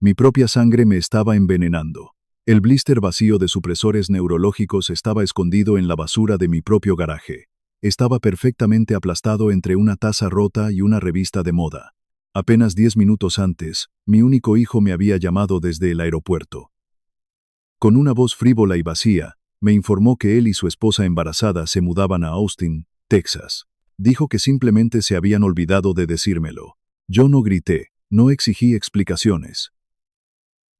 Mi propia sangre me estaba envenenando. El blister vacío de supresores neurológicos estaba escondido en la basura de mi propio garaje. Estaba perfectamente aplastado entre una taza rota y una revista de moda. Apenas 10 minutos antes, mi único hijo me había llamado desde el aeropuerto. Con una voz frívola y vacía, me informó que él y su esposa embarazada se mudaban a Austin, Texas. Dijo que simplemente se habían olvidado de decírmelo. Yo no grité, no exigí explicaciones.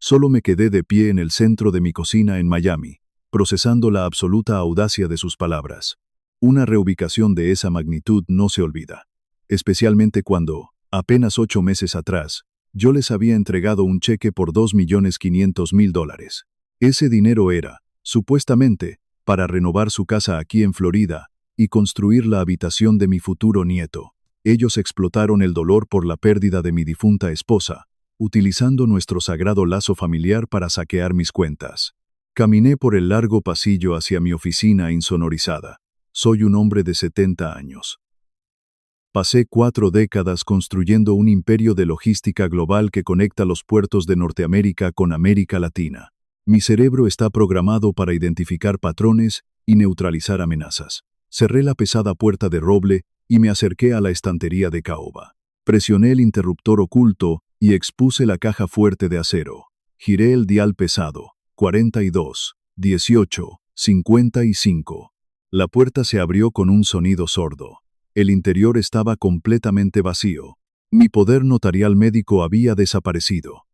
Solo me quedé de pie en el centro de mi cocina en Miami, procesando la absoluta audacia de sus palabras. Una reubicación de esa magnitud no se olvida, especialmente cuando, apenas 8 meses atrás, yo les había entregado un cheque por $2.500.000. Ese dinero era, supuestamente, para renovar su casa aquí en Florida y construir la habitación de mi futuro nieto. Ellos explotaron el dolor por la pérdida de mi difunta esposa, utilizando nuestro sagrado lazo familiar para saquear mis cuentas. Caminé por el largo pasillo hacia mi oficina insonorizada. Soy un hombre de 70 años. Pasé 4 décadas construyendo un imperio de logística global que conecta los puertos de Norteamérica con América Latina. Mi cerebro está programado para identificar patrones y neutralizar amenazas. Cerré la pesada puerta de roble y me acerqué a la estantería de caoba. Presioné el interruptor oculto y expuse la caja fuerte de acero. Giré el dial pesado. 42, 18, 55. La puerta se abrió con un sonido sordo. El interior estaba completamente vacío. Mi poder notarial médico había desaparecido.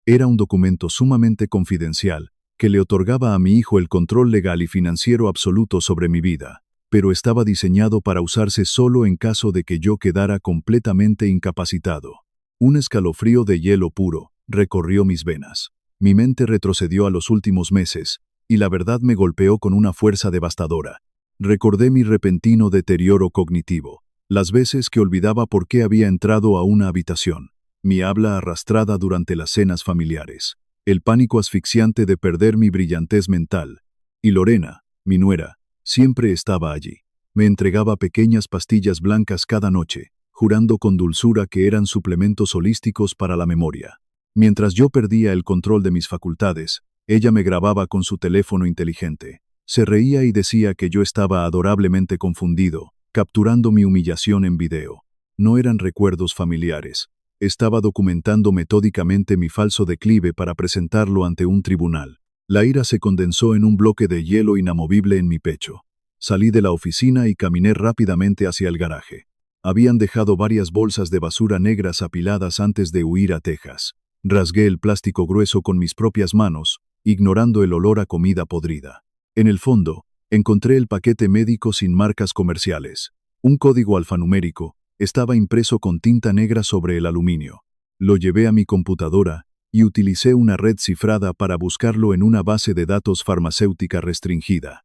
Era un documento sumamente confidencial que le otorgaba a mi hijo el control legal y financiero absoluto sobre mi vida, pero estaba diseñado para usarse solo en caso de que yo quedara completamente incapacitado. Un escalofrío de hielo puro recorrió mis venas. Mi mente retrocedió a los últimos meses, y la verdad me golpeó con una fuerza devastadora. Recordé mi repentino deterioro cognitivo, las veces que olvidaba por qué había entrado a una habitación, mi habla arrastrada durante las cenas familiares, el pánico asfixiante de perder mi brillantez mental. Y Lorena, mi nuera, siempre estaba allí. Me entregaba pequeñas pastillas blancas cada noche, jurando con dulzura que eran suplementos holísticos para la memoria. Mientras yo perdía el control de mis facultades, ella me grababa con su teléfono inteligente. Se reía y decía que yo estaba adorablemente confundido, capturando mi humillación en video. No eran recuerdos familiares. Estaba documentando metódicamente mi falso declive para presentarlo ante un tribunal. La ira se condensó en un bloque de hielo inamovible en mi pecho. Salí de la oficina y caminé rápidamente hacia el garaje. Habían dejado varias bolsas de basura negras apiladas antes de huir a Texas. Rasgué el plástico grueso con mis propias manos, ignorando el olor a comida podrida. En el fondo, encontré el paquete médico sin marcas comerciales. Un código alfanumérico estaba impreso con tinta negra sobre el aluminio. Lo llevé a mi computadora y utilicé una red cifrada para buscarlo en una base de datos farmacéutica restringida.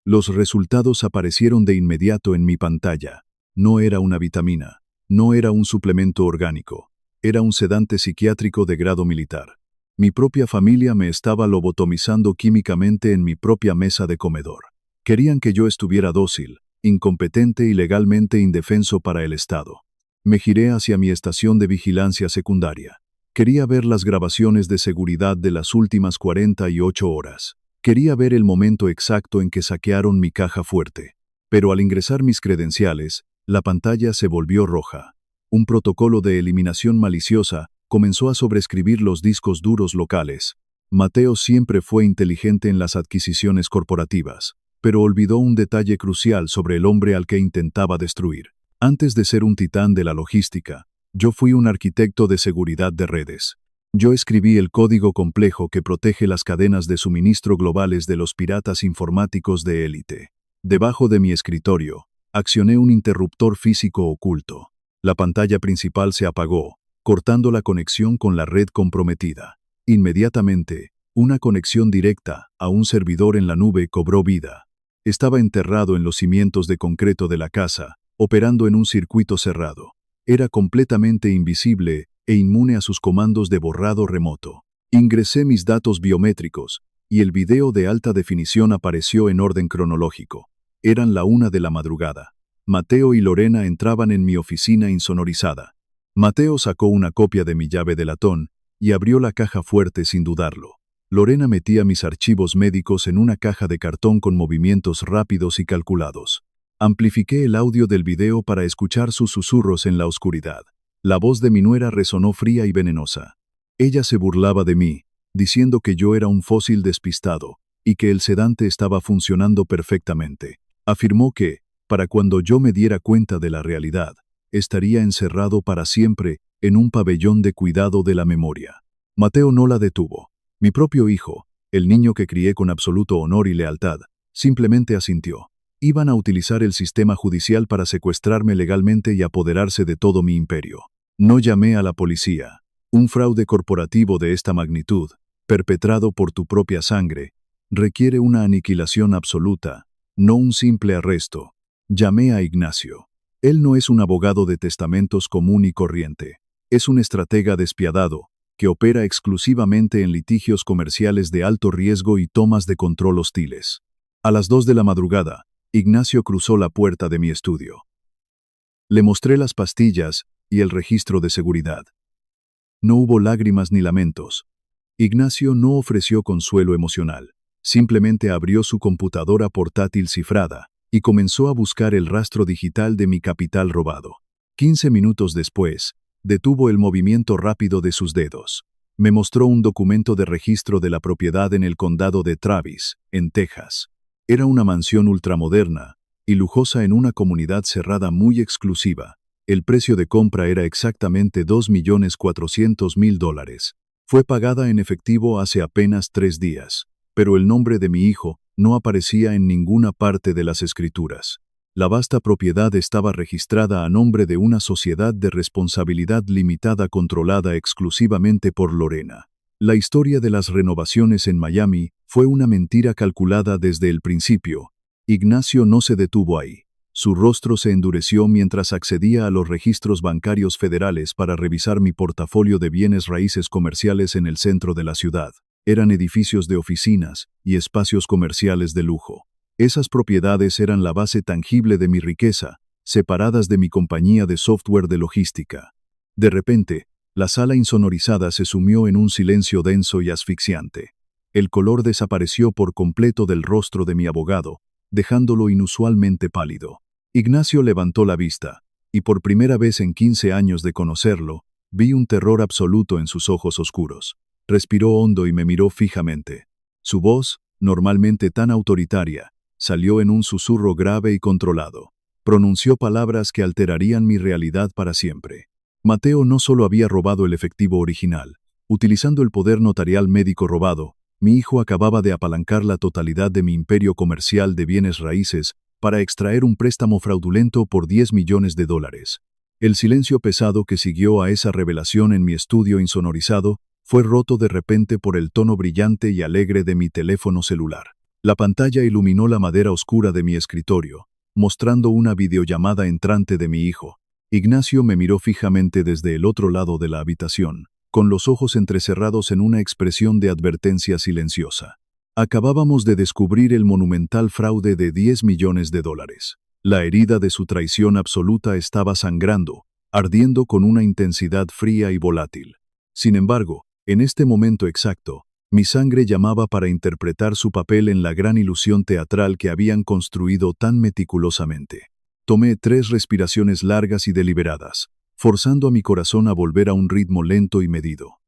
Los resultados aparecieron de inmediato en mi pantalla. No era una vitamina, no era un suplemento orgánico, era un sedante psiquiátrico de grado militar. Mi propia familia me estaba lobotomizando químicamente en mi propia mesa de comedor. Querían que yo estuviera dócil, incompetente y legalmente indefenso para el Estado. Me giré hacia mi estación de vigilancia secundaria. Quería ver las grabaciones de seguridad de las últimas 48 horas. Quería ver el momento exacto en que saquearon mi caja fuerte. Pero al ingresar mis credenciales, la pantalla se volvió roja. Un protocolo de eliminación maliciosa comenzó a sobreescribir los discos duros locales. Mateo siempre fue inteligente en las adquisiciones corporativas, pero olvidó un detalle crucial sobre el hombre al que intentaba destruir. Antes de ser un titán de la logística, yo fui un arquitecto de seguridad de redes. Yo escribí el código complejo que protege las cadenas de suministro globales de los piratas informáticos de élite. Debajo de mi escritorio, accioné un interruptor físico oculto. La pantalla principal se apagó, cortando la conexión con la red comprometida. Inmediatamente, una conexión directa a un servidor en la nube cobró vida. Estaba enterrado en los cimientos de concreto de la casa, operando en un circuito cerrado. Era completamente invisible e inmune a sus comandos de borrado remoto. Ingresé mis datos biométricos, y el video de alta definición apareció en orden cronológico. Eran la 1 de la madrugada. Mateo y Lorena entraban en mi oficina insonorizada. Mateo sacó una copia de mi llave de latón y abrió la caja fuerte sin dudarlo. Lorena metía mis archivos médicos en una caja de cartón con movimientos rápidos y calculados. Amplifiqué el audio del video para escuchar sus susurros en la oscuridad. La voz de mi nuera resonó fría y venenosa. Ella se burlaba de mí, diciendo que yo era un fósil despistado y que el sedante estaba funcionando perfectamente. Afirmó que, para cuando yo me diera cuenta de la realidad, estaría encerrado para siempre en un pabellón de cuidado de la memoria. Mateo no la detuvo. Mi propio hijo, el niño que crié con absoluto honor y lealtad, simplemente asintió. Iban a utilizar el sistema judicial para secuestrarme legalmente y apoderarse de todo mi imperio. No llamé a la policía. Un fraude corporativo de esta magnitud, perpetrado por tu propia sangre, requiere una aniquilación absoluta, no un simple arresto. Llamé a Ignacio. Él no es un abogado de testamentos común y corriente. Es un estratega despiadado, que opera exclusivamente en litigios comerciales de alto riesgo y tomas de control hostiles. A las 2 de la madrugada, Ignacio cruzó la puerta de mi estudio. Le mostré las pastillas y el registro de seguridad. No hubo lágrimas ni lamentos. Ignacio no ofreció consuelo emocional. Simplemente abrió su computadora portátil cifrada y comenzó a buscar el rastro digital de mi capital robado. 15 minutos después, detuvo el movimiento rápido de sus dedos. Me mostró un documento de registro de la propiedad en el condado de Travis, en Texas. Era una mansión ultramoderna y lujosa en una comunidad cerrada muy exclusiva. El precio de compra era exactamente $2.400.000. Fue pagada en efectivo hace apenas 3 días, pero el nombre de mi hijo no aparecía en ninguna parte de las escrituras. La vasta propiedad estaba registrada a nombre de una sociedad de responsabilidad limitada controlada exclusivamente por Lorena. La historia de las renovaciones en Miami fue una mentira calculada desde el principio. Ignacio no se detuvo ahí. Su rostro se endureció mientras accedía a los registros bancarios federales para revisar mi portafolio de bienes raíces comerciales en el centro de la ciudad. Eran edificios de oficinas y espacios comerciales de lujo. Esas propiedades eran la base tangible de mi riqueza, separadas de mi compañía de software de logística. De repente, la sala insonorizada se sumió en un silencio denso y asfixiante. El color desapareció por completo del rostro de mi abogado, dejándolo inusualmente pálido. Ignacio levantó la vista, y por primera vez en 15 años de conocerlo, vi un terror absoluto en sus ojos oscuros. Respiró hondo y me miró fijamente. Su voz, normalmente tan autoritaria, salió en un susurro grave y controlado. Pronunció palabras que alterarían mi realidad para siempre. Mateo no solo había robado el efectivo original. Utilizando el poder notarial médico robado, mi hijo acababa de apalancar la totalidad de mi imperio comercial de bienes raíces para extraer un préstamo fraudulento por $10 millones. El silencio pesado que siguió a esa revelación en mi estudio insonorizado fue roto de repente por el tono brillante y alegre de mi teléfono celular. La pantalla iluminó la madera oscura de mi escritorio, mostrando una videollamada entrante de mi hijo. Ignacio me miró fijamente desde el otro lado de la habitación, con los ojos entrecerrados en una expresión de advertencia silenciosa. Acabábamos de descubrir el monumental fraude de $10 millones. La herida de su traición absoluta estaba sangrando, ardiendo con una intensidad fría y volátil. Sin embargo, en este momento exacto, mi sangre llamaba para interpretar su papel en la gran ilusión teatral que habían construido tan meticulosamente. Tomé 3 respiraciones largas y deliberadas, forzando a mi corazón a volver a un ritmo lento y medido.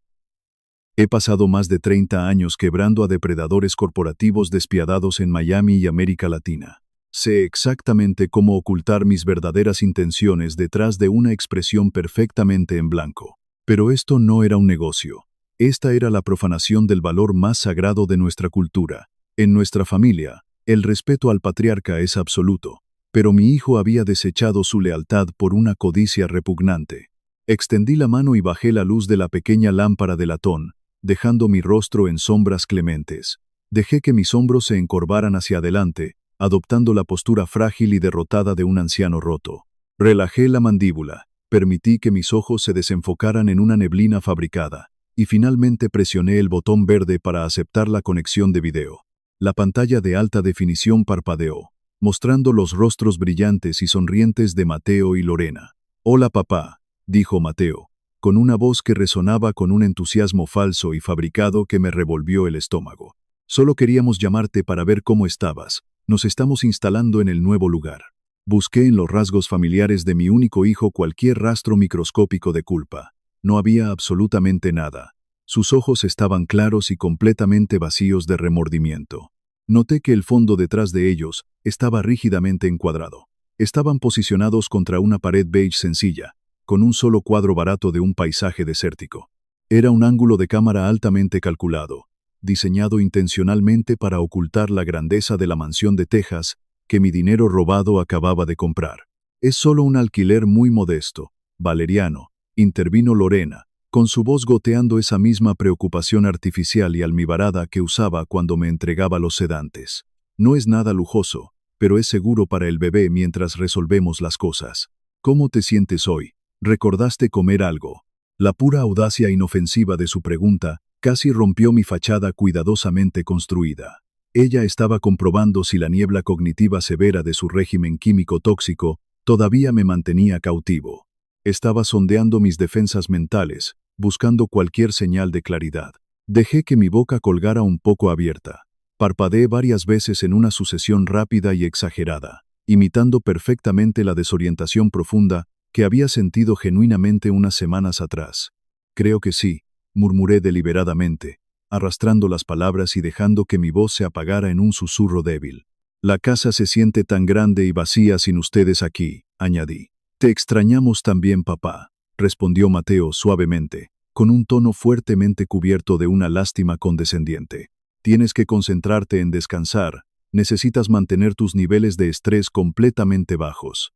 He pasado más de 30 años quebrando a depredadores corporativos despiadados en Miami y América Latina. Sé exactamente cómo ocultar mis verdaderas intenciones detrás de una expresión perfectamente en blanco. Pero esto no era un negocio. Esta era la profanación del valor más sagrado de nuestra cultura. En nuestra familia, el respeto al patriarca es absoluto. Pero mi hijo había desechado su lealtad por una codicia repugnante. Extendí la mano y bajé la luz de la pequeña lámpara de latón, dejando mi rostro en sombras clementes. Dejé que mis hombros se encorvaran hacia adelante, adoptando la postura frágil y derrotada de un anciano roto. Relajé la mandíbula, permití que mis ojos se desenfocaran en una neblina fabricada, y finalmente presioné el botón verde para aceptar la conexión de video. La pantalla de alta definición parpadeó, mostrando los rostros brillantes y sonrientes de Mateo y Lorena. «Hola papá», dijo Mateo, con una voz que resonaba con un entusiasmo falso y fabricado que me revolvió el estómago. Solo queríamos llamarte para ver cómo estabas. Nos estamos instalando en el nuevo lugar. Busqué en los rasgos familiares de mi único hijo cualquier rastro microscópico de culpa. No había absolutamente nada. Sus ojos estaban claros y completamente vacíos de remordimiento. Noté que el fondo detrás de ellos estaba rígidamente encuadrado. Estaban posicionados contra una pared beige sencilla, con un solo cuadro barato de un paisaje desértico. Era un ángulo de cámara altamente calculado, diseñado intencionalmente para ocultar la grandeza de la mansión de Texas que mi dinero robado acababa de comprar. Es solo un alquiler muy modesto, valeriano, intervino Lorena, con su voz goteando esa misma preocupación artificial y almibarada que usaba cuando me entregaba los sedantes. No es nada lujoso, pero es seguro para el bebé mientras resolvemos las cosas. ¿Cómo te sientes hoy? ¿Recordaste comer algo? La pura audacia inofensiva de su pregunta casi rompió mi fachada cuidadosamente construida. Ella estaba comprobando si la niebla cognitiva severa de su régimen químico tóxico todavía me mantenía cautivo. Estaba sondeando mis defensas mentales, buscando cualquier señal de claridad. Dejé que mi boca colgara un poco abierta. Parpadeé varias veces en una sucesión rápida y exagerada, imitando perfectamente la desorientación profunda que había sentido genuinamente unas semanas atrás. Creo que sí, murmuré deliberadamente, arrastrando las palabras y dejando que mi voz se apagara en un susurro débil. La casa se siente tan grande y vacía sin ustedes aquí, añadí. Te extrañamos también, papá, respondió Mateo suavemente, con un tono fuertemente cubierto de una lástima condescendiente. Tienes que concentrarte en descansar, necesitas mantener tus niveles de estrés completamente bajos.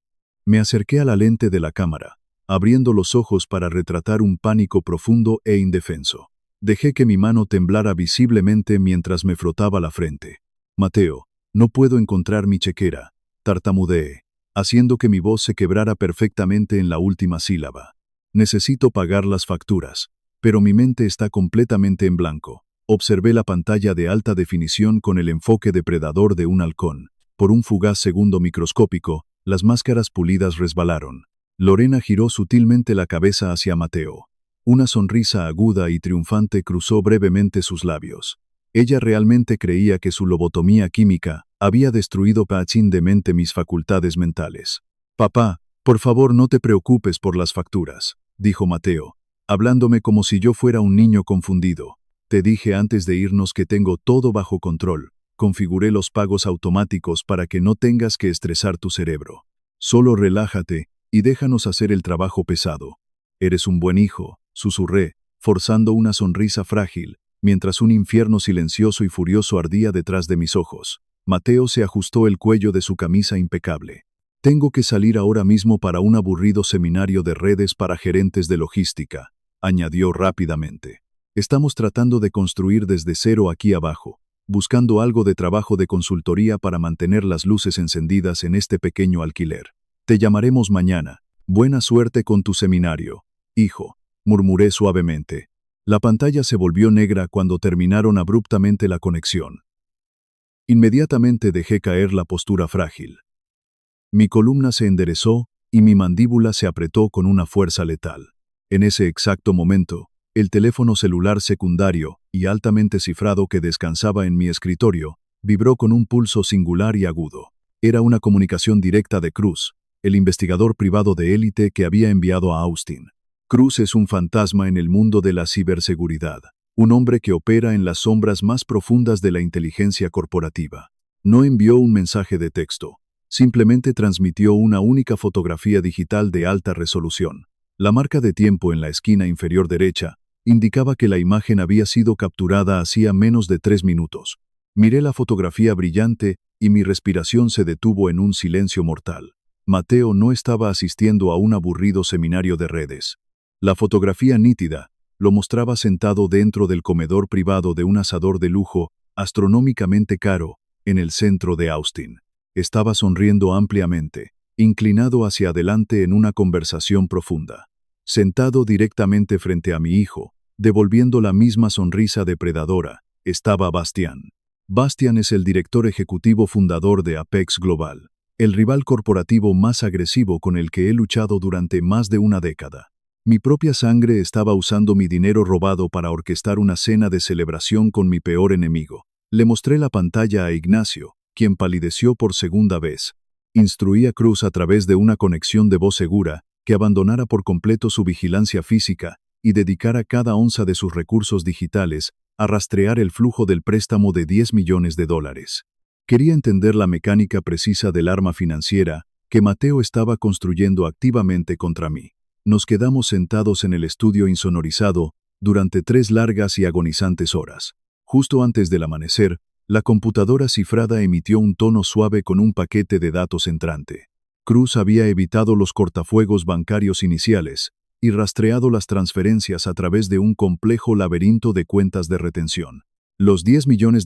Me acerqué a la lente de la cámara, abriendo los ojos para retratar un pánico profundo e indefenso. Dejé que mi mano temblara visiblemente mientras me frotaba la frente. Mateo, no puedo encontrar mi chequera, tartamudeé, haciendo que mi voz se quebrara perfectamente en la última sílaba. Necesito pagar las facturas, pero mi mente está completamente en blanco. Observé la pantalla de alta definición con el enfoque depredador de un halcón. Por un fugaz segundo microscópico, las máscaras pulidas resbalaron. Lorena giró sutilmente la cabeza hacia Mateo. Una sonrisa aguda y triunfante cruzó brevemente sus labios. Ella realmente creía que su lobotomía química había destruido pacientemente mis facultades mentales. Papá, por favor no te preocupes por las facturas, dijo Mateo, hablándome como si yo fuera un niño confundido. Te dije antes de irnos que tengo todo bajo control. Configuré los pagos automáticos para que no tengas que estresar tu cerebro. Solo relájate y déjanos hacer el trabajo pesado. Eres un buen hijo, susurré, forzando una sonrisa frágil, mientras un infierno silencioso y furioso ardía detrás de mis ojos. Mateo se ajustó el cuello de su camisa impecable. Tengo que salir ahora mismo para un aburrido seminario de redes para gerentes de logística, añadió rápidamente. Estamos tratando de construir desde cero aquí abajo, buscando algo de trabajo de consultoría para mantener las luces encendidas en este pequeño alquiler. Te llamaremos mañana. Buena suerte con tu seminario, hijo, murmuré suavemente. La pantalla se volvió negra cuando terminaron abruptamente la conexión. Inmediatamente dejé caer la postura frágil. Mi columna se enderezó y mi mandíbula se apretó con una fuerza letal. En ese exacto momento, el teléfono celular secundario y altamente cifrado que descansaba en mi escritorio vibró con un pulso singular y agudo. Era una comunicación directa de Cruz, el investigador privado de élite que había enviado a Austin. Cruz es un fantasma en el mundo de la ciberseguridad, un hombre que opera en las sombras más profundas de la inteligencia corporativa. No envió un mensaje de texto, simplemente transmitió una única fotografía digital de alta resolución. La marca de tiempo en la esquina inferior derecha indicaba que la imagen había sido capturada hacía menos de 3 minutos. Miré la fotografía brillante y mi respiración se detuvo en un silencio mortal. Mateo no estaba asistiendo a un aburrido seminario de redes. La fotografía nítida lo mostraba sentado dentro del comedor privado de un asador de lujo astronómicamente caro en el centro de Austin. Estaba sonriendo ampliamente, inclinado hacia adelante en una conversación profunda. Sentado directamente frente a mi hijo, devolviendo la misma sonrisa depredadora, estaba Bastian. Bastian es el director ejecutivo fundador de Apex Global, el rival corporativo más agresivo con el que he luchado durante más de una década. Mi propia sangre estaba usando mi dinero robado para orquestar una cena de celebración con mi peor enemigo. Le mostré la pantalla a Ignacio, quien palideció por segunda vez. Instruí a Cruz a través de una conexión de voz segura que abandonara por completo su vigilancia física y dedicara cada onza de sus recursos digitales a rastrear el flujo del préstamo de $10 millones. Quería entender la mecánica precisa del arma financiera que Mateo estaba construyendo activamente contra mí. Nos quedamos sentados en el estudio insonorizado durante 3 largas y agonizantes horas. Justo antes del amanecer, la computadora cifrada emitió un tono suave con un paquete de datos entrante. Cruz había evitado los cortafuegos bancarios iniciales y rastreado las transferencias a través de un complejo laberinto de cuentas de retención. Los $10 millones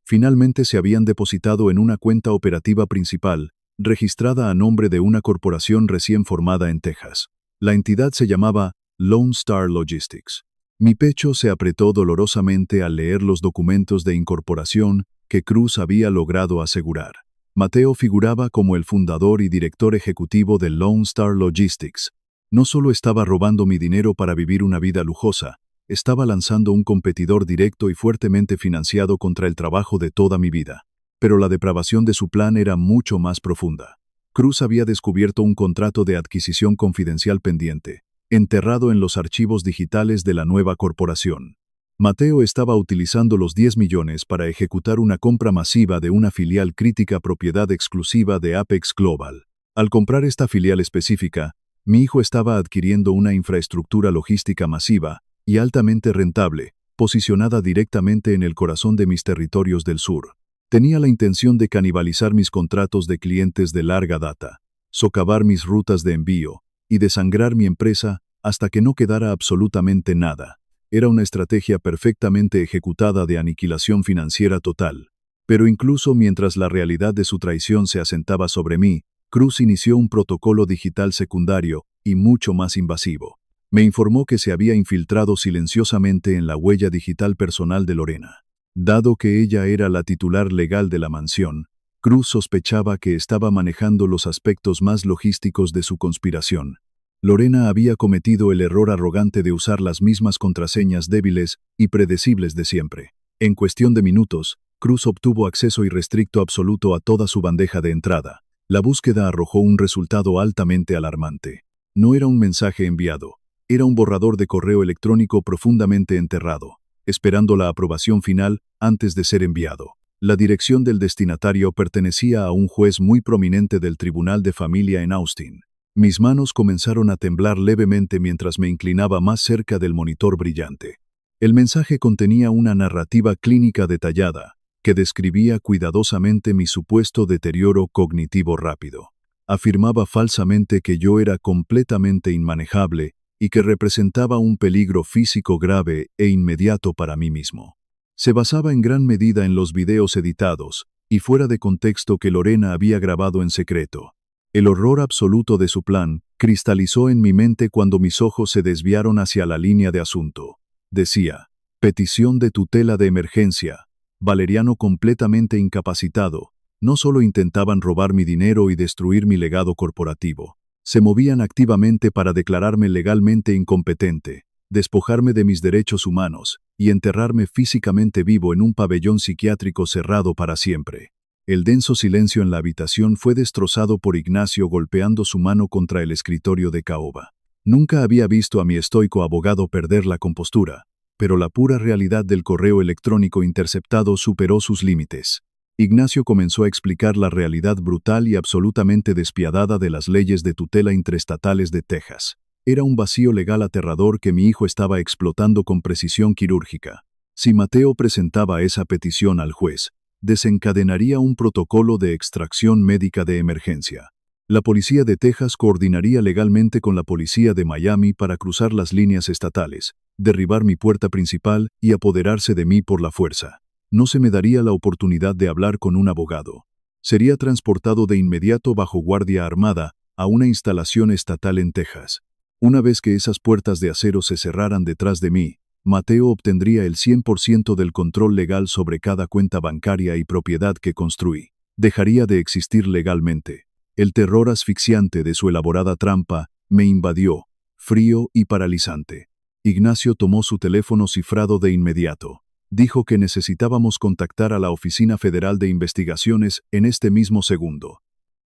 finalmente se habían depositado en una cuenta operativa principal, registrada a nombre de una corporación recién formada en Texas. La entidad se llamaba Lone Star Logistics. Mi pecho se apretó dolorosamente al leer los documentos de incorporación que Cruz había logrado asegurar. Mateo figuraba como el fundador y director ejecutivo de Lone Star Logistics. No solo estaba robando mi dinero para vivir una vida lujosa, estaba lanzando un competidor directo y fuertemente financiado contra el trabajo de toda mi vida. Pero la depravación de su plan era mucho más profunda. Cruz había descubierto un contrato de adquisición confidencial pendiente, enterrado en los archivos digitales de la nueva corporación. Mateo estaba utilizando los 10 millones para ejecutar una compra masiva de una filial crítica propiedad exclusiva de Apex Global. Al comprar esta filial específica, mi hijo estaba adquiriendo una infraestructura logística masiva y altamente rentable, posicionada directamente en el corazón de mis territorios del sur. Tenía la intención de canibalizar mis contratos de clientes de larga data, socavar mis rutas de envío y desangrar mi empresa hasta que no quedara absolutamente nada. Era una estrategia perfectamente ejecutada de aniquilación financiera total. Pero incluso mientras la realidad de su traición se asentaba sobre mí, Cruz inició un protocolo digital secundario y mucho más invasivo. Me informó que se había infiltrado silenciosamente en la huella digital personal de Lorena. Dado que ella era la titular legal de la mansión, Cruz sospechaba que estaba manejando los aspectos más logísticos de su conspiración. Lorena había cometido el error arrogante de usar las mismas contraseñas débiles y predecibles de siempre. En cuestión de minutos, Cruz obtuvo acceso irrestricto absoluto a toda su bandeja de entrada. La búsqueda arrojó un resultado altamente alarmante. No era un mensaje enviado, era un borrador de correo electrónico profundamente enterrado, esperando la aprobación final antes de ser enviado. La dirección del destinatario pertenecía a un juez muy prominente del Tribunal de Familia en Austin. Mis manos comenzaron a temblar levemente mientras me inclinaba más cerca del monitor brillante. El mensaje contenía una narrativa clínica detallada, que describía cuidadosamente mi supuesto deterioro cognitivo rápido. Afirmaba falsamente que yo era completamente inmanejable y que representaba un peligro físico grave e inmediato para mí mismo. Se basaba en gran medida en los videos editados y fuera de contexto que Lorena había grabado en secreto. El horror absoluto de su plan cristalizó en mi mente cuando mis ojos se desviaron hacia la línea de asunto. Decía, petición de tutela de emergencia. Valeriano completamente incapacitado. No solo intentaban robar mi dinero y destruir mi legado corporativo. Se movían activamente para declararme legalmente incompetente, despojarme de mis derechos humanos y enterrarme físicamente vivo en un pabellón psiquiátrico cerrado para siempre. El denso silencio en la habitación fue destrozado por Ignacio golpeando su mano contra el escritorio de caoba. Nunca había visto a mi estoico abogado perder la compostura, pero la pura realidad del correo electrónico interceptado superó sus límites. Ignacio comenzó a explicar la realidad brutal y absolutamente despiadada de las leyes de tutela interestatales de Texas. Era un vacío legal aterrador que mi hijo estaba explotando con precisión quirúrgica. Si Mateo presentaba esa petición al juez, desencadenaría un protocolo de extracción médica de emergencia. La policía de Texas coordinaría legalmente con la policía de Miami para cruzar las líneas estatales, derribar mi puerta principal y apoderarse de mí por la fuerza. No se me daría la oportunidad de hablar con un abogado. Sería transportado de inmediato bajo guardia armada a una instalación estatal en Texas. Una vez que esas puertas de acero se cerraran detrás de mí, Mateo obtendría el 100% del control legal sobre cada cuenta bancaria y propiedad que construí. Dejaría de existir legalmente. El terror asfixiante de su elaborada trampa me invadió, frío y paralizante. Ignacio tomó su teléfono cifrado de inmediato. Dijo que necesitábamos contactar a la Oficina Federal de Investigaciones en este mismo segundo.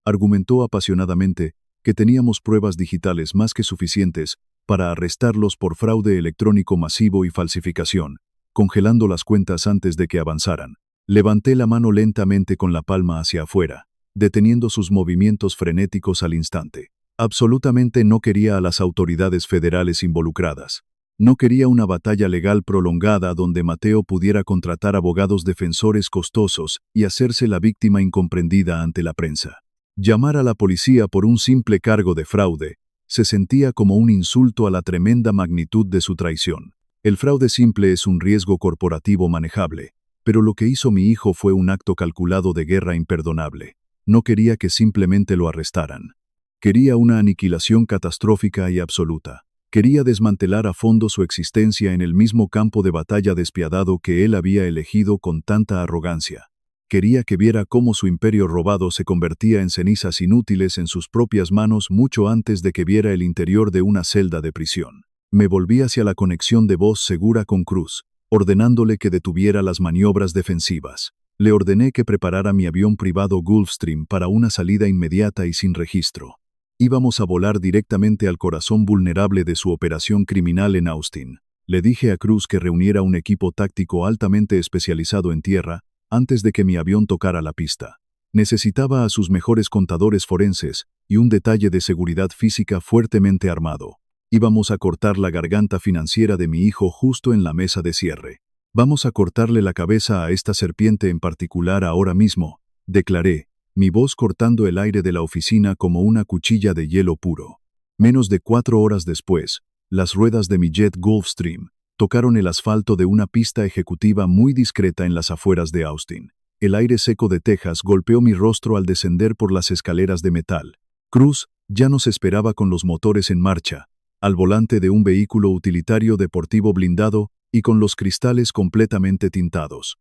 Argumentó apasionadamente que teníamos pruebas digitales más que suficientes para arrestarlos por fraude electrónico masivo y falsificación, congelando las cuentas antes de que avanzaran. Levanté la mano lentamente con la palma hacia afuera, deteniendo sus movimientos frenéticos al instante. Absolutamente no quería a las autoridades federales involucradas. No quería una batalla legal prolongada donde Mateo pudiera contratar abogados defensores costosos y hacerse la víctima incomprendida ante la prensa. Llamar a la policía por un simple cargo de fraude se sentía como un insulto a la tremenda magnitud de su traición. El fraude simple es un riesgo corporativo manejable, pero lo que hizo mi hijo fue un acto calculado de guerra imperdonable. No quería que simplemente lo arrestaran. Quería una aniquilación catastrófica y absoluta. Quería desmantelar a fondo su existencia en el mismo campo de batalla despiadado que él había elegido con tanta arrogancia. Quería que viera cómo su imperio robado se convertía en cenizas inútiles en sus propias manos mucho antes de que viera el interior de una celda de prisión. Me volví hacia la conexión de voz segura con Cruz, ordenándole que detuviera las maniobras defensivas. Le ordené que preparara mi avión privado Gulfstream para una salida inmediata y sin registro. Íbamos a volar directamente al corazón vulnerable de su operación criminal en Austin. Le dije a Cruz que reuniera un equipo táctico altamente especializado en tierra antes de que mi avión tocara la pista. Necesitaba a sus mejores contadores forenses y un detalle de seguridad física fuertemente armado. Íbamos a cortar la garganta financiera de mi hijo justo en la mesa de cierre. Vamos a cortarle la cabeza a esta serpiente en particular ahora mismo, declaré, mi voz cortando el aire de la oficina como una cuchilla de hielo puro. Menos de 4 horas después, las ruedas de mi jet Gulfstream tocaron el asfalto de una pista ejecutiva muy discreta en las afueras de Austin. El aire seco de Texas golpeó mi rostro al descender por las escaleras de metal. Cruz ya nos esperaba con los motores en marcha, al volante de un vehículo utilitario deportivo blindado y con los cristales completamente tintados.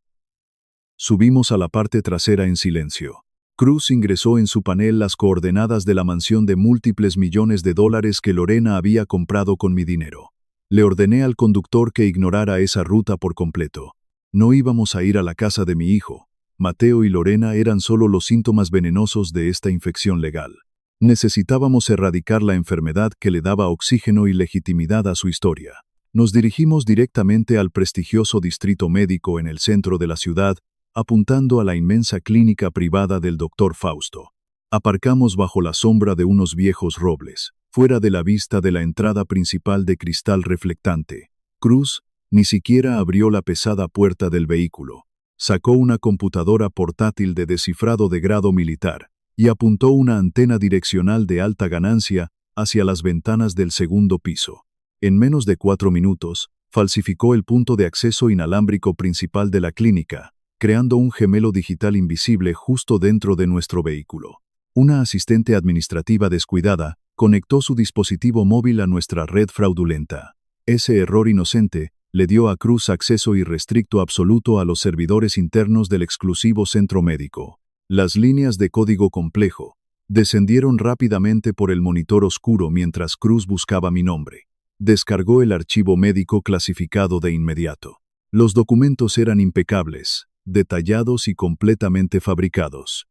Subimos a la parte trasera en silencio. Cruz ingresó en su panel las coordenadas de la mansión de múltiples millones de dólares que Lorena había comprado con mi dinero. Le ordené al conductor que ignorara esa ruta por completo. No íbamos a ir a la casa de mi hijo. Mateo y Lorena eran solo los síntomas venenosos de esta infección legal. Necesitábamos erradicar la enfermedad que le daba oxígeno y legitimidad a su historia. Nos dirigimos directamente al prestigioso distrito médico en el centro de la ciudad, apuntando a la inmensa clínica privada del Dr. Fausto. Aparcamos bajo la sombra de unos viejos robles, fuera de la vista de la entrada principal de cristal reflectante. Cruz ni siquiera abrió la pesada puerta del vehículo. Sacó una computadora portátil de descifrado de grado militar y apuntó una antena direccional de alta ganancia hacia las ventanas del segundo piso. En menos de 4 minutos, falsificó el punto de acceso inalámbrico principal de la clínica, creando un gemelo digital invisible justo dentro de nuestro vehículo. Una asistente administrativa descuidada conectó su dispositivo móvil a nuestra red fraudulenta. Ese error inocente le dio a Cruz acceso irrestricto absoluto a los servidores internos del exclusivo centro médico. Las líneas de código complejo descendieron rápidamente por el monitor oscuro mientras Cruz buscaba mi nombre. Descargó el archivo médico clasificado de inmediato. Los documentos eran impecables, detallados y completamente fabricados.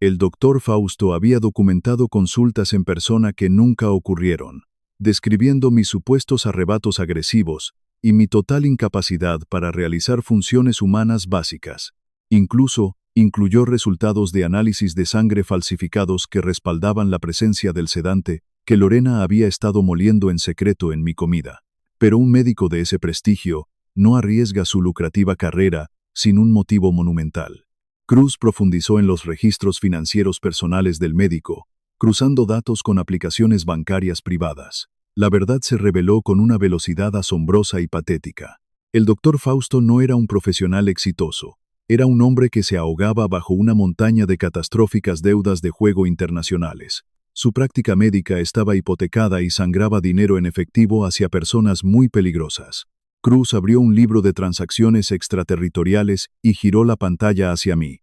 El Dr. Fausto había documentado consultas en persona que nunca ocurrieron, describiendo mis supuestos arrebatos agresivos y mi total incapacidad para realizar funciones humanas básicas. Incluso, incluyó resultados de análisis de sangre falsificados que respaldaban la presencia del sedante que Lorena había estado moliendo en secreto en mi comida. Pero un médico de ese prestigio no arriesga su lucrativa carrera sin un motivo monumental. Cruz profundizó en los registros financieros personales del médico, cruzando datos con aplicaciones bancarias privadas. La verdad se reveló con una velocidad asombrosa y patética. El Dr. Fausto no era un profesional exitoso. Era un hombre que se ahogaba bajo una montaña de catastróficas deudas de juego internacionales. Su práctica médica estaba hipotecada y sangraba dinero en efectivo hacia personas muy peligrosas. Cruz abrió un libro de transacciones extraterritoriales y giró la pantalla hacia mí.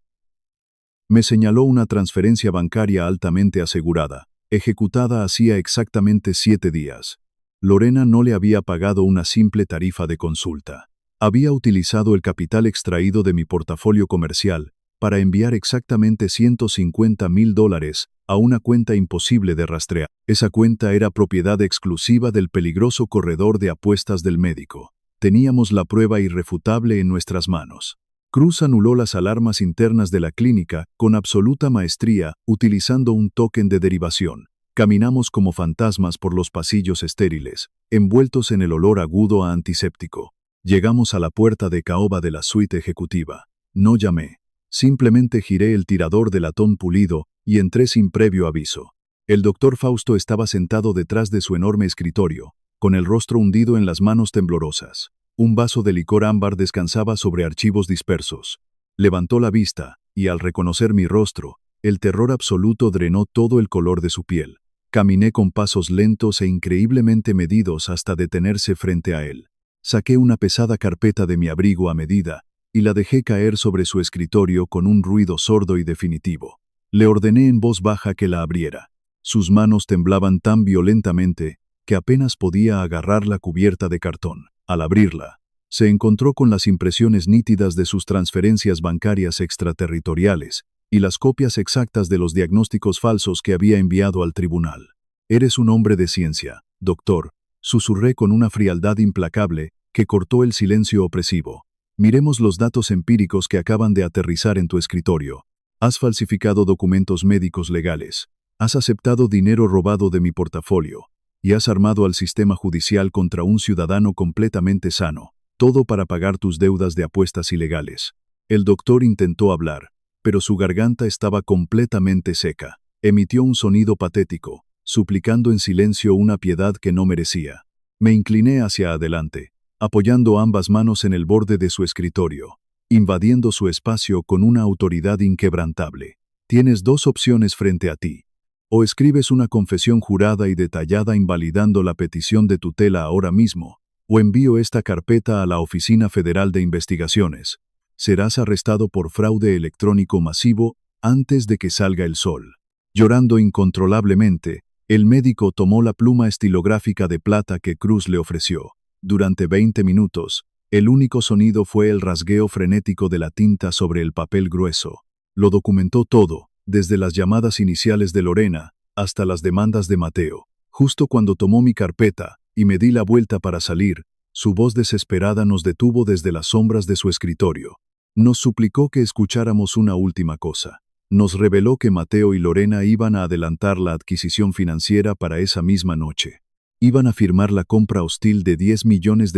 Me señaló una transferencia bancaria altamente asegurada, ejecutada hacía exactamente 7 días. Lorena no le había pagado una simple tarifa de consulta. Había utilizado el capital extraído de mi portafolio comercial para enviar exactamente $150,000 a una cuenta imposible de rastrear. Esa cuenta era propiedad exclusiva del peligroso corredor de apuestas del médico. Teníamos la prueba irrefutable en nuestras manos. Cruz anuló las alarmas internas de la clínica con absoluta maestría utilizando un token de derivación. Caminamos como fantasmas por los pasillos estériles, envueltos en el olor agudo a antiséptico. Llegamos a la puerta de caoba de la suite ejecutiva. No llamé. Simplemente giré el tirador de latón pulido y entré sin previo aviso. El doctor Fausto estaba sentado detrás de su enorme escritorio, con el rostro hundido en las manos temblorosas. Un vaso de licor ámbar descansaba sobre archivos dispersos. Levantó la vista, y al reconocer mi rostro, el terror absoluto drenó todo el color de su piel. Caminé con pasos lentos e increíblemente medidos hasta detenerse frente a él. Saqué una pesada carpeta de mi abrigo a medida, y la dejé caer sobre su escritorio con un ruido sordo y definitivo. Le ordené en voz baja que la abriera. Sus manos temblaban tan violentamente que apenas podía agarrar la cubierta de cartón. Al abrirla, se encontró con las impresiones nítidas de sus transferencias bancarias extraterritoriales y las copias exactas de los diagnósticos falsos que había enviado al tribunal. «Eres un hombre de ciencia, doctor», susurré con una frialdad implacable que cortó el silencio opresivo. «Miremos los datos empíricos que acaban de aterrizar en tu escritorio. Has falsificado documentos médicos legales, has aceptado dinero robado de mi portafolio, y has armado al sistema judicial contra un ciudadano completamente sano, todo para pagar tus deudas de apuestas ilegales». El doctor intentó hablar, pero su garganta estaba completamente seca. Emitió un sonido patético, suplicando en silencio una piedad que no merecía. Me incliné hacia adelante, apoyando ambas manos en el borde de su escritorio, invadiendo su espacio con una autoridad inquebrantable. «Tienes dos opciones frente a ti. O escribes una confesión jurada y detallada invalidando la petición de tutela ahora mismo, o envío esta carpeta a la Oficina Federal de Investigaciones. Serás arrestado por fraude electrónico masivo antes de que salga el sol». Llorando incontrolablemente, el médico tomó la pluma estilográfica de plata que Cruz le ofreció. Durante 20 minutos, el único sonido fue el rasgueo frenético de la tinta sobre el papel grueso. Lo documentó todo, desde las llamadas iniciales de Lorena hasta las demandas de Mateo. Justo cuando tomó mi carpeta y me di la vuelta para salir, su voz desesperada nos detuvo desde las sombras de su escritorio. Nos suplicó que escucháramos una última cosa. Nos reveló que Mateo y Lorena iban a adelantar la adquisición financiera para esa misma noche. Iban a firmar la compra hostil de $10 millones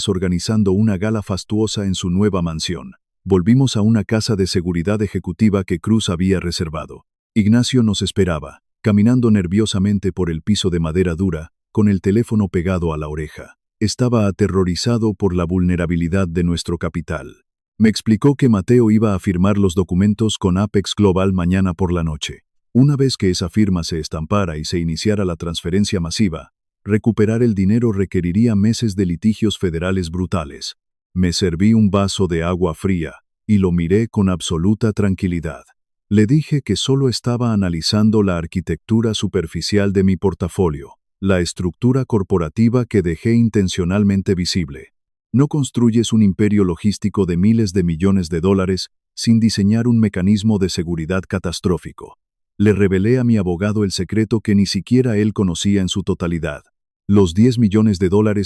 organizando una gala fastuosa en su nueva mansión. Volvimos a una casa de seguridad ejecutiva que Cruz había reservado. Ignacio nos esperaba, caminando nerviosamente por el piso de madera dura, con el teléfono pegado a la oreja. Estaba aterrorizado por la vulnerabilidad de nuestro capital. Me explicó que Mateo iba a firmar los documentos con Apex Global mañana por la noche. Una vez que esa firma se estampara y se iniciara la transferencia masiva, recuperar el dinero requeriría meses de litigios federales brutales. Me serví un vaso de agua fría y lo miré con absoluta tranquilidad. Le dije que solo estaba analizando la arquitectura superficial de mi portafolio, la estructura corporativa que dejé intencionalmente visible. No construyes un imperio logístico de miles de millones de dólares sin diseñar un mecanismo de seguridad catastrófico. Le revelé a mi abogado el secreto que ni siquiera él conocía en su totalidad. Los $10 millones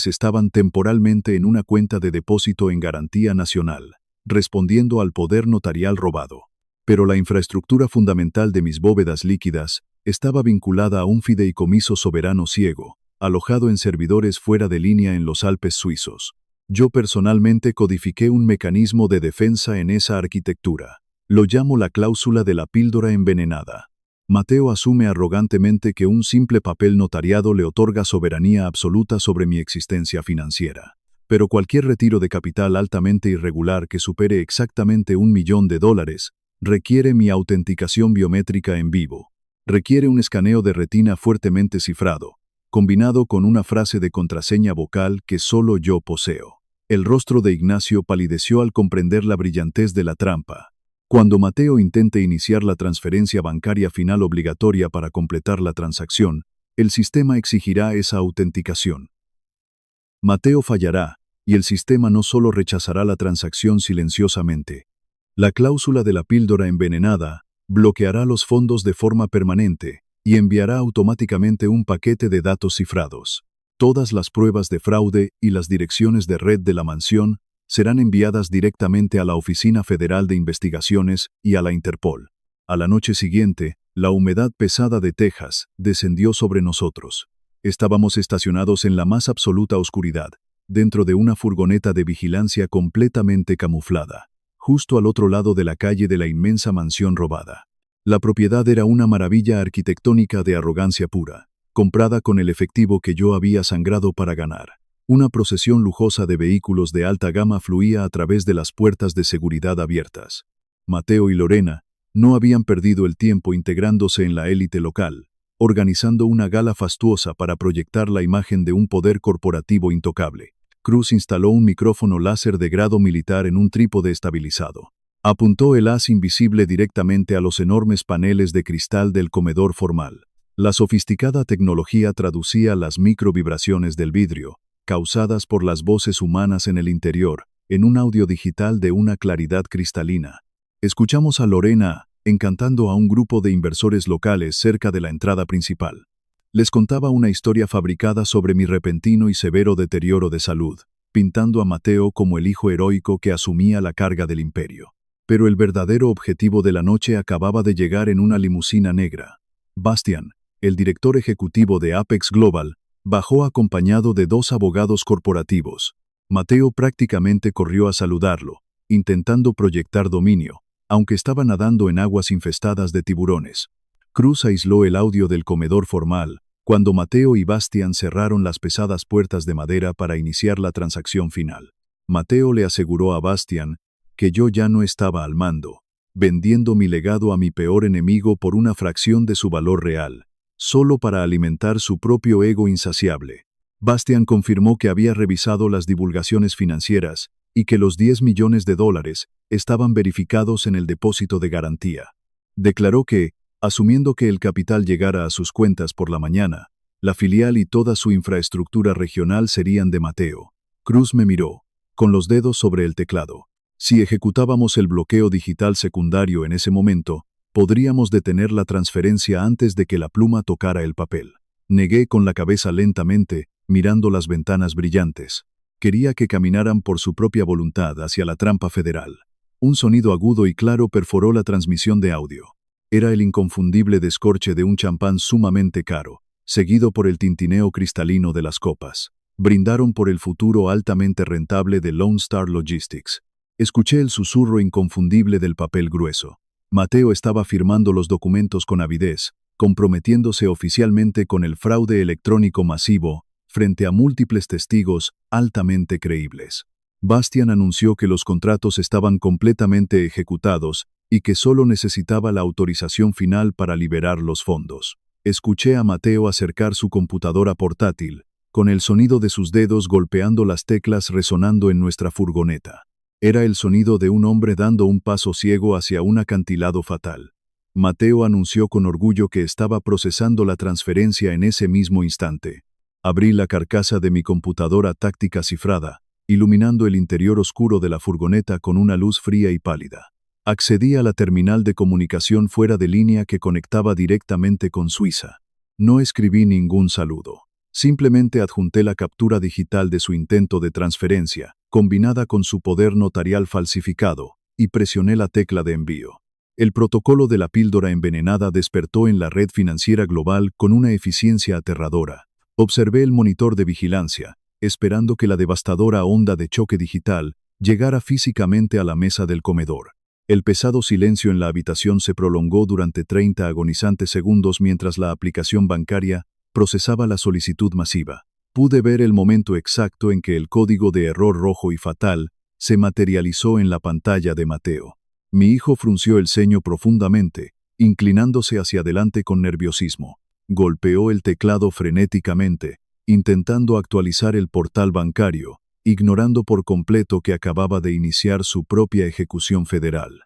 estaban temporalmente en una cuenta de depósito en garantía nacional, respondiendo al poder notarial robado. Pero la infraestructura fundamental de mis bóvedas líquidas estaba vinculada a un fideicomiso soberano ciego, alojado en servidores fuera de línea en los Alpes suizos. Yo personalmente codifiqué un mecanismo de defensa en esa arquitectura. Lo llamo la cláusula de la píldora envenenada. Mateo asume arrogantemente que un simple papel notariado le otorga soberanía absoluta sobre mi existencia financiera. Pero cualquier retiro de capital altamente irregular que supere exactamente $1 millón requiere mi autenticación biométrica en vivo. Requiere un escaneo de retina fuertemente cifrado, combinado con una frase de contraseña vocal que solo yo poseo. El rostro de Ignacio palideció al comprender la brillantez de la trampa. Cuando Mateo intente iniciar la transferencia bancaria final obligatoria para completar la transacción, el sistema exigirá esa autenticación. Mateo fallará, y el sistema no solo rechazará la transacción silenciosamente. La cláusula de la píldora envenenada bloqueará los fondos de forma permanente y enviará automáticamente un paquete de datos cifrados. Todas las pruebas de fraude y las direcciones de red de la mansión serán enviadas directamente a la Oficina Federal de Investigaciones y a la Interpol. A la noche siguiente, la humedad pesada de Texas descendió sobre nosotros. Estábamos estacionados en la más absoluta oscuridad, dentro de una furgoneta de vigilancia completamente camuflada, justo al otro lado de la calle de la inmensa mansión robada. La propiedad era una maravilla arquitectónica de arrogancia pura, comprada con el efectivo que yo había sangrado para ganar. Una procesión lujosa de vehículos de alta gama fluía a través de las puertas de seguridad abiertas. Mateo y Lorena no habían perdido el tiempo integrándose en la élite local, organizando una gala fastuosa para proyectar la imagen de un poder corporativo intocable. Cruz instaló un micrófono láser de grado militar en un trípode estabilizado. Apuntó el haz invisible directamente a los enormes paneles de cristal del comedor formal. La sofisticada tecnología traducía las microvibraciones del vidrio, causadas por las voces humanas en el interior, en un audio digital de una claridad cristalina. Escuchamos a Lorena encantando a un grupo de inversores locales cerca de la entrada principal. Les contaba una historia fabricada sobre mi repentino y severo deterioro de salud, pintando a Mateo como el hijo heroico que asumía la carga del imperio. Pero el verdadero objetivo de la noche acababa de llegar en una limusina negra. Bastian, el director ejecutivo de Apex Global, bajó acompañado de 2 abogados corporativos. Mateo prácticamente corrió a saludarlo, intentando proyectar dominio, aunque estaba nadando en aguas infestadas de tiburones. Cruz aisló el audio del comedor formal, cuando Mateo y Bastian cerraron las pesadas puertas de madera para iniciar la transacción final. Mateo le aseguró a Bastian que yo ya no estaba al mando, vendiendo mi legado a mi peor enemigo por una fracción de su valor real, solo para alimentar su propio ego insaciable. Bastian confirmó que había revisado las divulgaciones financieras y que los $10 millones estaban verificados en el depósito de garantía. Declaró que, asumiendo que el capital llegara a sus cuentas por la mañana, la filial y toda su infraestructura regional serían de Mateo. Cruz me miró, con los dedos sobre el teclado. Si ejecutábamos el bloqueo digital secundario en ese momento, podríamos detener la transferencia antes de que la pluma tocara el papel. Negué con la cabeza lentamente, mirando las ventanas brillantes. Quería que caminaran por su propia voluntad hacia la trampa federal. Un sonido agudo y claro perforó la transmisión de audio. Era el inconfundible descorche de un champán sumamente caro, seguido por el tintineo cristalino de las copas. Brindaron por el futuro altamente rentable de Lone Star Logistics. Escuché el susurro inconfundible del papel grueso. Mateo estaba firmando los documentos con avidez, comprometiéndose oficialmente con el fraude electrónico masivo, frente a múltiples testigos altamente creíbles. Bastian anunció que los contratos estaban completamente ejecutados y que solo necesitaba la autorización final para liberar los fondos. Escuché a Mateo acercar su computadora portátil, con el sonido de sus dedos golpeando las teclas resonando en nuestra furgoneta. Era el sonido de un hombre dando un paso ciego hacia un acantilado fatal. Mateo anunció con orgullo que estaba procesando la transferencia en ese mismo instante. Abrí la carcasa de mi computadora táctica cifrada, iluminando el interior oscuro de la furgoneta con una luz fría y pálida. Accedí a la terminal de comunicación fuera de línea que conectaba directamente con Suiza. No escribí ningún saludo. Simplemente adjunté la captura digital de su intento de transferencia, combinada con su poder notarial falsificado, y presioné la tecla de envío. El protocolo de la píldora envenenada despertó en la red financiera global con una eficiencia aterradora. Observé el monitor de vigilancia, esperando que la devastadora onda de choque digital llegara físicamente a la mesa del comedor. El pesado silencio en la habitación se prolongó durante 30 agonizantes segundos mientras la aplicación bancaria procesaba la solicitud masiva. Pude ver el momento exacto en que el código de error rojo y fatal se materializó en la pantalla de Mateo. Mi hijo frunció el ceño profundamente, inclinándose hacia adelante con nerviosismo. Golpeó el teclado frenéticamente, intentando actualizar el portal bancario, ignorando por completo que acababa de iniciar su propia ejecución federal.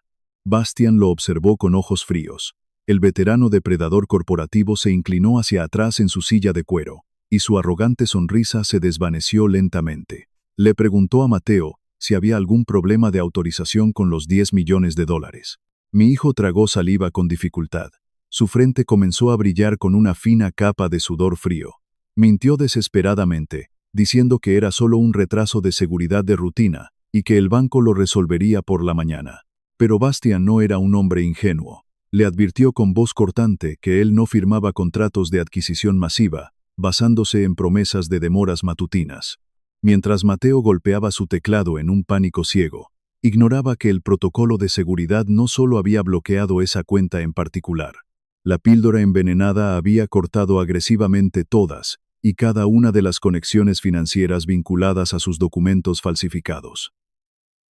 Bastian lo observó con ojos fríos. El veterano depredador corporativo se inclinó hacia atrás en su silla de cuero. y su arrogante sonrisa se desvaneció lentamente. Le preguntó a Mateo si había algún problema de autorización con los 10 millones de dólares. Mi hijo tragó saliva con dificultad. Su frente comenzó a brillar con una fina capa de sudor frío. Mintió desesperadamente, diciendo que era solo un retraso de seguridad de rutina y que el banco lo resolvería por la mañana. Pero Bastian no era un hombre ingenuo. Le advirtió con voz cortante que él no firmaba contratos de adquisición masiva, basándose en promesas de demoras matutinas. Mientras Mateo golpeaba su teclado en un pánico ciego, ignoraba que el protocolo de seguridad no solo había bloqueado esa cuenta en particular. La píldora envenenada había cortado agresivamente todas y cada una de las conexiones financieras vinculadas a sus documentos falsificados.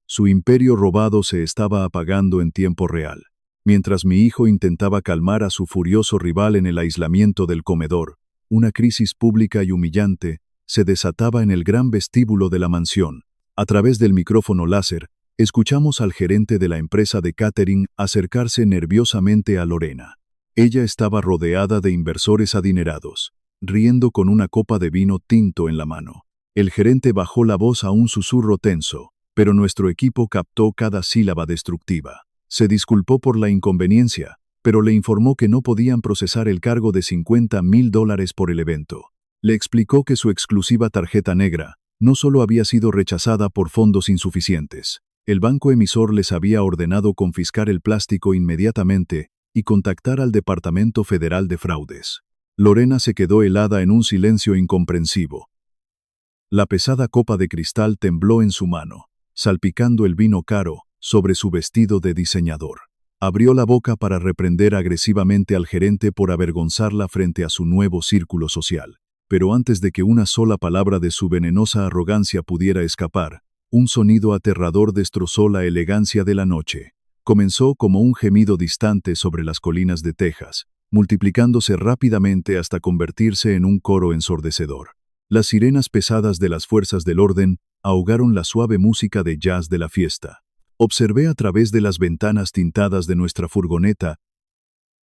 Su imperio robado se estaba apagando en tiempo real, mientras mi hijo intentaba calmar a su furioso rival en el aislamiento del comedor. Una crisis pública y humillante se desataba en el gran vestíbulo de la mansión. A través del micrófono láser, escuchamos al gerente de la empresa de catering acercarse nerviosamente a Lorena. Ella estaba rodeada de inversores adinerados, riendo con una copa de vino tinto en la mano. El gerente bajó la voz a un susurro tenso, pero nuestro equipo captó cada sílaba destructiva. Se disculpó por la inconveniencia, pero le informó que no podían procesar el cargo de $50,000 por el evento. Le explicó que su exclusiva tarjeta negra no solo había sido rechazada por fondos insuficientes. El banco emisor les había ordenado confiscar el plástico inmediatamente y contactar al Departamento Federal de Fraudes. Lorena se quedó helada en un silencio incomprensivo. La pesada copa de cristal tembló en su mano, salpicando el vino caro sobre su vestido de diseñador. Abrió la boca para reprender agresivamente al gerente por avergonzarla frente a su nuevo círculo social. Pero antes de que una sola palabra de su venenosa arrogancia pudiera escapar, un sonido aterrador destrozó la elegancia de la noche. Comenzó como un gemido distante sobre las colinas de Texas, multiplicándose rápidamente hasta convertirse en un coro ensordecedor. Las sirenas pesadas de las fuerzas del orden ahogaron la suave música de jazz de la fiesta. Observé a través de las ventanas tintadas de nuestra furgoneta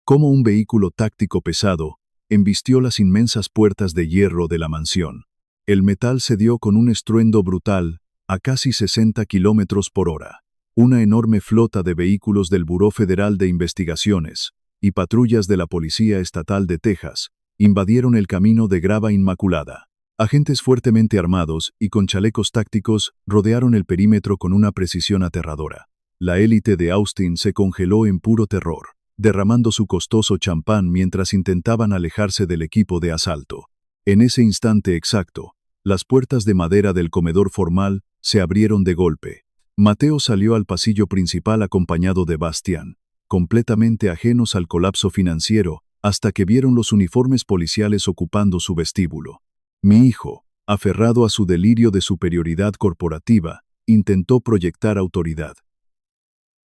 cómo un vehículo táctico pesado embistió las inmensas puertas de hierro de la mansión. El metal cedió con un estruendo brutal a casi 60 kilómetros por hora. Una enorme flota de vehículos del Buró Federal de Investigaciones y patrullas de la Policía Estatal de Texas invadieron el camino de Grava Inmaculada. Agentes fuertemente armados y con chalecos tácticos rodearon el perímetro con una precisión aterradora. La élite de Austin se congeló en puro terror, derramando su costoso champán mientras intentaban alejarse del equipo de asalto. En ese instante exacto, las puertas de madera del comedor formal se abrieron de golpe. Mateo salió al pasillo principal acompañado de Bastian, completamente ajenos al colapso financiero, hasta que vieron los uniformes policiales ocupando su vestíbulo. Mi hijo, aferrado a su delirio de superioridad corporativa, intentó proyectar autoridad.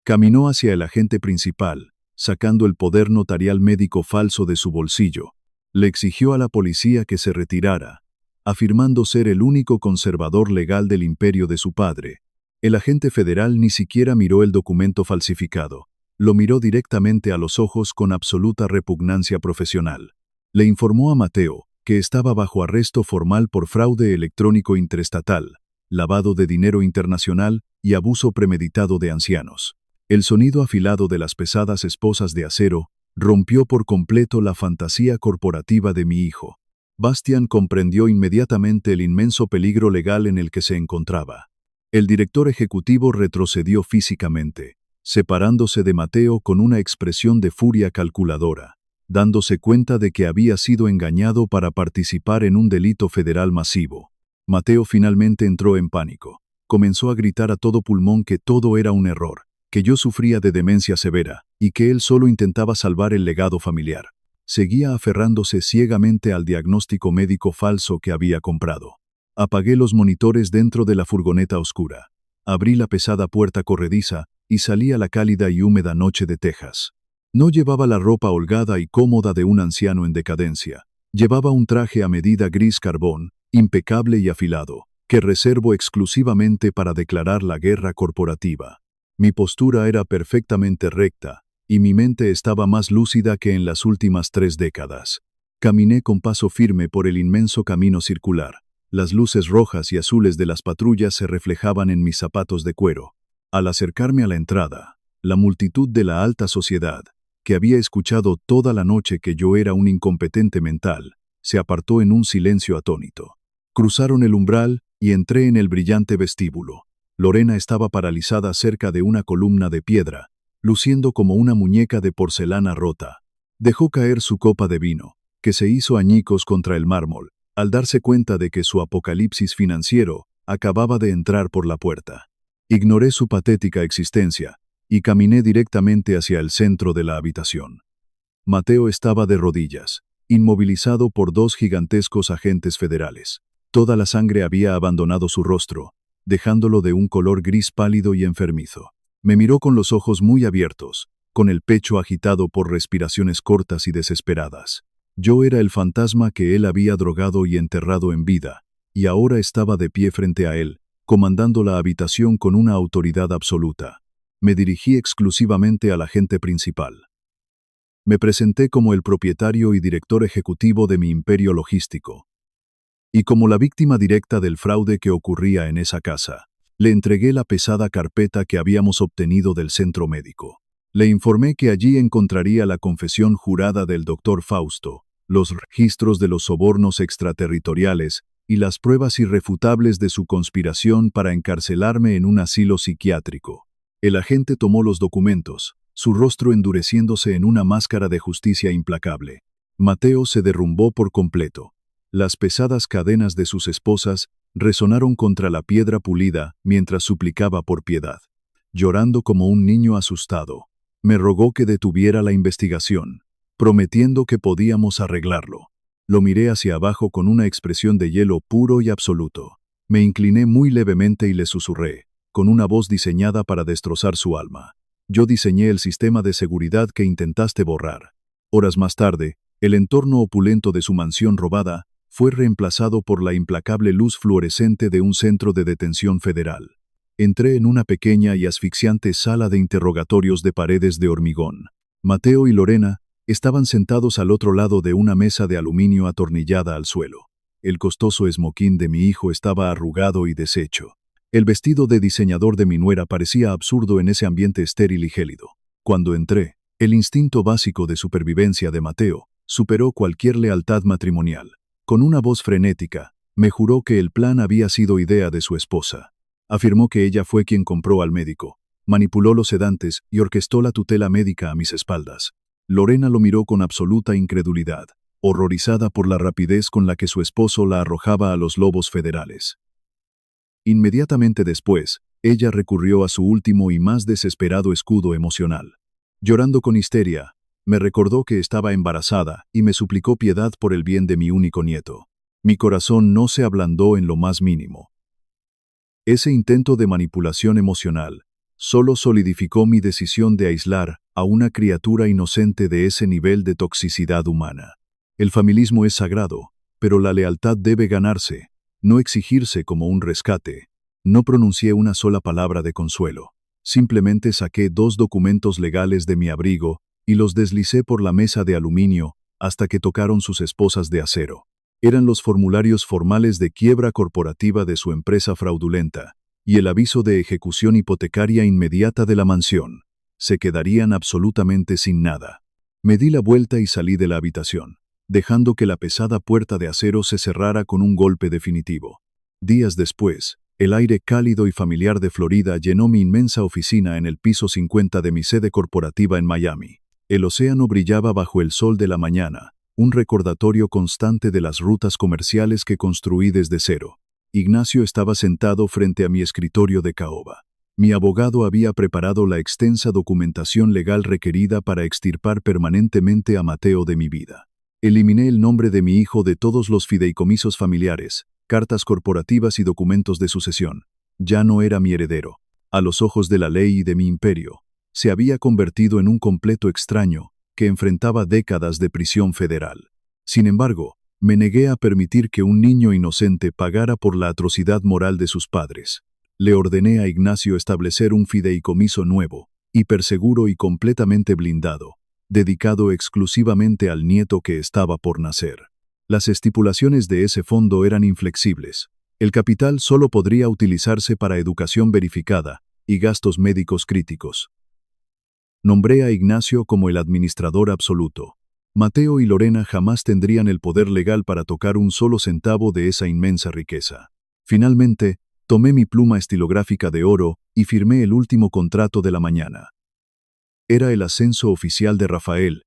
Caminó hacia el agente principal, sacando el poder notarial médico falso de su bolsillo. Le exigió a la policía que se retirara, afirmando ser el único conservador legal del imperio de su padre. El agente federal ni siquiera miró el documento falsificado. Lo miró directamente a los ojos con absoluta repugnancia profesional. Le informó a Mateo que estaba bajo arresto formal por fraude electrónico interestatal, lavado de dinero internacional y abuso premeditado de ancianos. El sonido afilado de las pesadas esposas de acero rompió por completo la fantasía corporativa de mi hijo. Bastian comprendió inmediatamente el inmenso peligro legal en el que se encontraba. El director ejecutivo retrocedió físicamente, separándose de Mateo con una expresión de furia calculadora, dándose cuenta de que había sido engañado para participar en un delito federal masivo. Mateo finalmente entró en pánico. Comenzó a gritar a todo pulmón que todo era un error, que yo sufría de demencia severa, y que él solo intentaba salvar el legado familiar. Seguía aferrándose ciegamente al diagnóstico médico falso que había comprado. Apagué los monitores dentro de la furgoneta oscura. Abrí la pesada puerta corrediza y salí a la cálida y húmeda noche de Texas. No llevaba la ropa holgada y cómoda de un anciano en decadencia. Llevaba un traje a medida gris carbón, impecable y afilado, que reservo exclusivamente para declarar la guerra corporativa. Mi postura era perfectamente recta, y mi mente estaba más lúcida que en las últimas 3 décadas. Caminé con paso firme por el inmenso camino circular. Las luces rojas y azules de las patrullas se reflejaban en mis zapatos de cuero. Al acercarme a la entrada, la multitud de la alta sociedad, que había escuchado toda la noche que yo era un incompetente mental, se apartó en un silencio atónito. Cruzaron el umbral y entré en el brillante vestíbulo. Lorena estaba paralizada cerca de una columna de piedra, luciendo como una muñeca de porcelana rota. Dejó caer su copa de vino, que se hizo añicos contra el mármol, al darse cuenta de que su apocalipsis financiero acababa de entrar por la puerta. Ignoré su patética existencia y caminé directamente hacia el centro de la habitación. Mateo estaba de rodillas, inmovilizado por dos gigantescos agentes federales. Toda la sangre había abandonado su rostro, dejándolo de un color gris pálido y enfermizo. Me miró con los ojos muy abiertos, con el pecho agitado por respiraciones cortas y desesperadas. Yo era el fantasma que él había drogado y enterrado en vida, y ahora estaba de pie frente a él, comandando la habitación con una autoridad absoluta. Me dirigí exclusivamente al agente principal. Me presenté como el propietario y director ejecutivo de mi imperio logístico, y como la víctima directa del fraude que ocurría en esa casa. Le entregué la pesada carpeta que habíamos obtenido del centro médico. Le informé que allí encontraría la confesión jurada del doctor Fausto, los registros de los sobornos extraterritoriales y las pruebas irrefutables de su conspiración para encarcelarme en un asilo psiquiátrico. El agente tomó los documentos, su rostro endureciéndose en una máscara de justicia implacable. Mateo se derrumbó por completo. Las pesadas cadenas de sus esposas resonaron contra la piedra pulida mientras suplicaba por piedad. Llorando como un niño asustado, me rogó que detuviera la investigación, prometiendo que podíamos arreglarlo. Lo miré hacia abajo con una expresión de hielo puro y absoluto. Me incliné muy levemente y le susurré, con una voz diseñada para destrozar su alma: yo diseñé el sistema de seguridad que intentaste borrar. Horas más tarde, el entorno opulento de su mansión robada fue reemplazado por la implacable luz fluorescente de un centro de detención federal. Entré en una pequeña y asfixiante sala de interrogatorios de paredes de hormigón. Mateo y Lorena estaban sentados al otro lado de una mesa de aluminio atornillada al suelo. El costoso esmoquín de mi hijo estaba arrugado y deshecho. El vestido de diseñador de mi nuera parecía absurdo en ese ambiente estéril y gélido. Cuando entré, el instinto básico de supervivencia de Mateo superó cualquier lealtad matrimonial. Con una voz frenética, me juró que el plan había sido idea de su esposa. Afirmó que ella fue quien compró al médico, manipuló los sedantes y orquestó la tutela médica a mis espaldas. Lorena lo miró con absoluta incredulidad, horrorizada por la rapidez con la que su esposo la arrojaba a los lobos federales. Inmediatamente después, ella recurrió a su último y más desesperado escudo emocional. Llorando con histeria, me recordó que estaba embarazada y me suplicó piedad por el bien de mi único nieto. Mi corazón no se ablandó en lo más mínimo. Ese intento de manipulación emocional solo solidificó mi decisión de aislar a una criatura inocente de ese nivel de toxicidad humana. El familismo es sagrado, pero la lealtad debe ganarse, no exigirse como un rescate. No pronuncié una sola palabra de consuelo. Simplemente saqué 2 documentos legales de mi abrigo y los deslicé por la mesa de aluminio hasta que tocaron sus esposas de acero. Eran los formularios formales de quiebra corporativa de su empresa fraudulenta y el aviso de ejecución hipotecaria inmediata de la mansión. Se quedarían absolutamente sin nada. Me di la vuelta y salí de la habitación, dejando que la pesada puerta de acero se cerrara con un golpe definitivo. Días después, el aire cálido y familiar de Florida llenó mi inmensa oficina en el piso 50 de mi sede corporativa en Miami. El océano brillaba bajo el sol de la mañana, un recordatorio constante de las rutas comerciales que construí desde cero. Ignacio estaba sentado frente a mi escritorio de caoba. Mi abogado había preparado la extensa documentación legal requerida para extirpar permanentemente a Mateo de mi vida. Eliminé el nombre de mi hijo de todos los fideicomisos familiares, cartas corporativas y documentos de sucesión. Ya no era mi heredero. A los ojos de la ley y de mi imperio, se había convertido en un completo extraño que enfrentaba décadas de prisión federal. Sin embargo, me negué a permitir que un niño inocente pagara por la atrocidad moral de sus padres. Le ordené a Ignacio establecer un fideicomiso nuevo, hiperseguro y completamente blindado, dedicado exclusivamente al nieto que estaba por nacer. Las estipulaciones de ese fondo eran inflexibles. El capital solo podría utilizarse para educación verificada y gastos médicos críticos. Nombré a Ignacio como el administrador absoluto. Mateo y Lorena jamás tendrían el poder legal para tocar un solo centavo de esa inmensa riqueza. Finalmente, tomé mi pluma estilográfica de oro y firmé el último contrato de la mañana. Era el ascenso oficial de Rafael,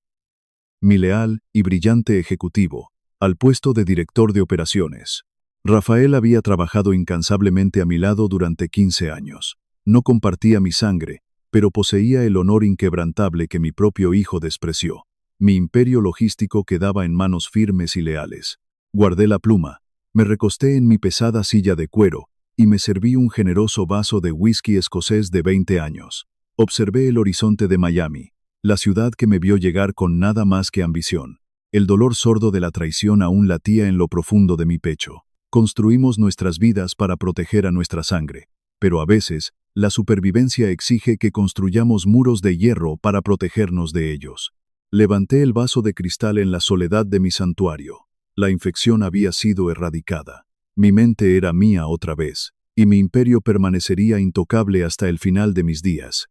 mi leal y brillante ejecutivo, al puesto de director de operaciones. Rafael había trabajado incansablemente a mi lado durante 15 años. No compartía mi sangre, pero poseía el honor inquebrantable que mi propio hijo despreció. Mi imperio logístico quedaba en manos firmes y leales. Guardé la pluma, me recosté en mi pesada silla de cuero y me serví un generoso vaso de whisky escocés de 20 años. Observé el horizonte de Miami, la ciudad que me vio llegar con nada más que ambición. El dolor sordo de la traición aún latía en lo profundo de mi pecho. Construimos nuestras vidas para proteger a nuestra sangre, pero a veces, la supervivencia exige que construyamos muros de hierro para protegernos de ellos. Levanté el vaso de cristal en la soledad de mi santuario. La infección había sido erradicada. Mi mente era mía otra vez, y mi imperio permanecería intocable hasta el final de mis días.